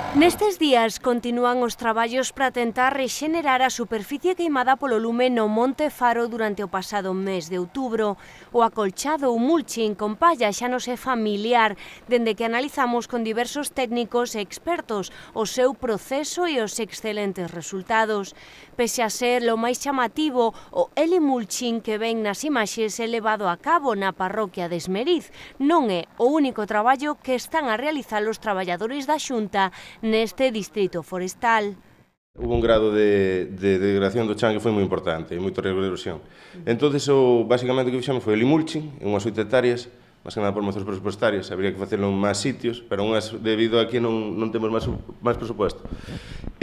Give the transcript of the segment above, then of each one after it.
Nestes días continúan os traballos para tentar rexenerar a superficie queimada polo lume no Monte Faro durante o pasado mes de outubro. O acolchado, o mulching con palla xa nos é familiar, dende que analizamos con diversos técnicos e expertos o seu proceso e os excelentes resultados. Pese a ser lo máis chamativo, o helimulching que ven nas imaxes é levado a cabo na parroquia de Esmeriz. Non é o único traballo que están a realizar os traballadores da Xunta neste distrito forestal. Hubo un grado de degradación do chan que foi moi importante, e moito riesgo de erosión. Entón, basicamente, o que fixamos foi helimulching, en unhas 8 hectáreas, máis que nada por motivos presupuestarios, habría que facelo en máis sitios, pero unhas debido a que non temos máis presupuesto.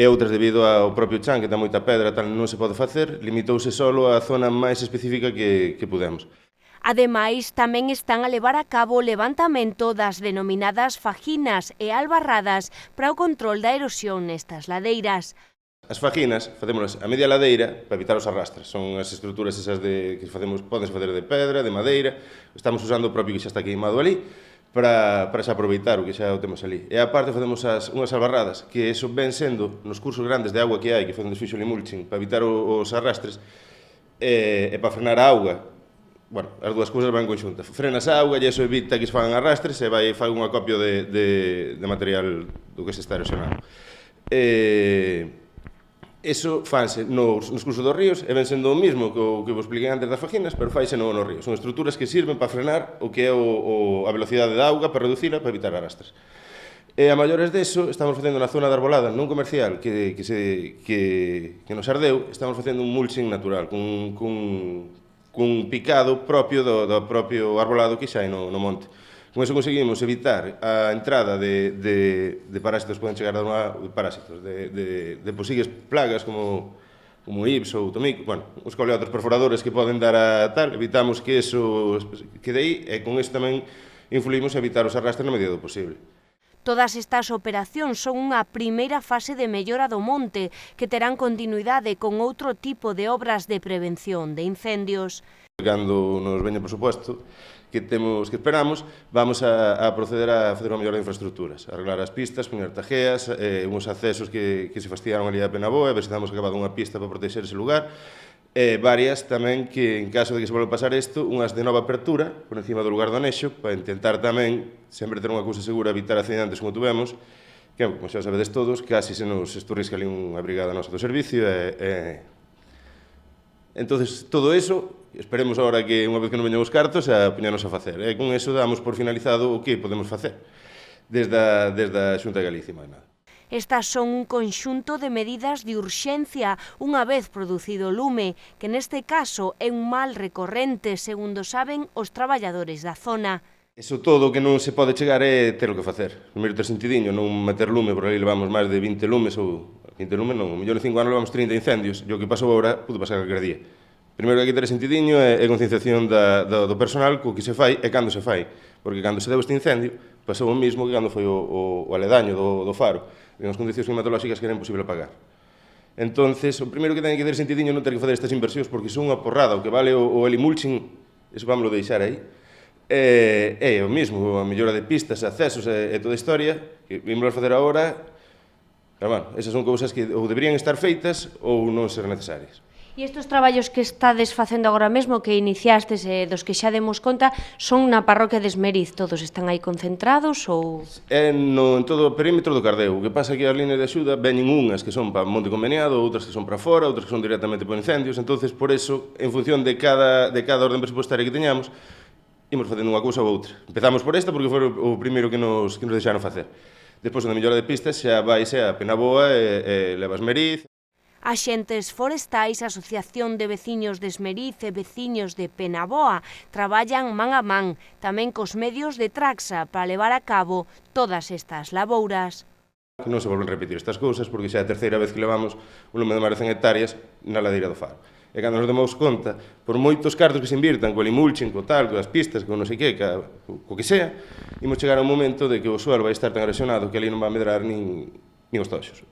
E outras debido ao propio chan, que ten moita pedra, tal, non se pode facer, limitouse solo a zona máis específica que pudemos. Ademais, tamén están a levar a cabo o levantamento das denominadas fajinas e albarradas para o control da erosión nestas ladeiras. As fajinas facémolas a media ladeira para evitar os arrastres. Son as estruturas esas que podense facer de pedra, de madeira. Estamos usando o propio que xa está queimado ali para xa aproveitar o que xa o temos ali. E aparte facemos unhas albarradas, que eso ven sendo nos cursos grandes de agua que hai, que foi onde fixo o helimulching, para evitar os arrastres e para frenar a auga. Bueno, as dúas cousas van conxuntas. Frenas a auga e iso evita que se fagan arrastres e fai un acopio de material do que se está erosionando. Iso fanse nos cursos dos ríos e ven sendo o mismo que vos expliquei antes das fajinas, pero faise nos ríos. Son estruturas que sirven para frenar o que é a velocidade da auga, para reducila, para evitar arrastres. E a maiores deso, estamos facendo na zona de arbolada non comercial que nos ardeu, estamos facendo un mulching natural, cun picado propio do propio arbolado que xa hai no monte. Con iso conseguimos evitar a entrada de parásitos que poden chegar a dar parásitos, de posigues plagas como hips ou tomico, bueno, os coleotres perforadores que poden dar a tal, evitamos que eso quede aí e con iso tamén influímos a evitar os arrastres na medida do posible. Todas estas operacións son unha primeira fase de mellora do monte que terán continuidade con outro tipo de obras de prevención de incendios. Cando nos veña o presupuesto que esperamos, vamos a proceder a fazer unha mellora de infraestructuras, arreglar as pistas, poñer tajeas, uns accesos que se fastidiaron ali a Penaboa, ver se estamos acabado unha pista para protexer ese lugar, varias tamén que, en caso de que se volva a pasar isto, unhas de nova apertura, por encima do lugar do anexo, para intentar tamén sempre ter unha cousa segura, evitar accidentes como tuvemos, que, como xa sabedes todos, casi se nos esturrisca ali unha brigada nosa do servicio, entonces, todo eso, esperemos agora que, unha vez que non veñan os cartos, a poñernos a facer. E con eso damos por finalizado o que podemos facer desde a Xunta de Galicia, máis nada. Estas son un conxunto de medidas de urxencia unha vez producido o lume, que neste caso é un mal recorrente, segundo saben os traballadores da zona. Iso todo o que non se pode chegar é ter o que facer. Primeiro ter sentidiño, non meter lume, por aí levamos máis de 20 lumes, ou 20 lumes non, mellor en 5 anos levamos 30 incendios, e o que pasou agora pude pasar calquer día. Primeiro hai que ter sentidiño e concienciación do personal co que se fai e cando se fai, porque cando se deu este incendio pasou o mismo que cando foi o aledaño do faro, en as condicións climatolóxicas que era imposible apagar. Entonces, o primeiro que ten que ter sentidiño non ter que fazer estas inversións, porque son unha porrada, o que vale o helimulching, iso vámoslo deixar aí, é o mismo, a mellora de pistas, accesos e toda a historia, que vimos facer agora, pero, bueno, esas son cousas que ou deberían estar feitas ou non ser necesarias. E estes traballos que estades facendo agora mesmo, que iniciastes e dos que xa demos conta, son na parroquia de Esmeriz, todos están aí concentrados ou...? En todo o perímetro do Cardeu, o que pasa é que as líneas de axuda veñen unhas que son para Monte Conveniado, outras que son para fora, outras que son directamente por incendios, entonces por eso, en función de cada orden presupuestaria que teñamos, imos facendo unha cousa ou outra. Empezamos por esta porque foi o primeiro que nos deixaron facer. Despois, na mellora de pistas, xa vaise a Penaboa e leva a Esmeriz. Axentes forestais, Asociación de Veciños de Esmeriz e Veciños de Penaboa traballan man a man, tamén cos medios de Traxa, para levar a cabo todas estas labouras. Non se volven a repetir estas cousas, porque xa é a terceira vez que levamos un lume de máis de 100 hectáreas na ladeira do Faro. E cando nos demos conta, por moitos cartos que se invirtan, co helimulching, co tal, co as pistas, co non sei que, co que sea, imos chegar a un momento de que o suelo vai estar tan erosionado que ali non va a medrar nin os toxos.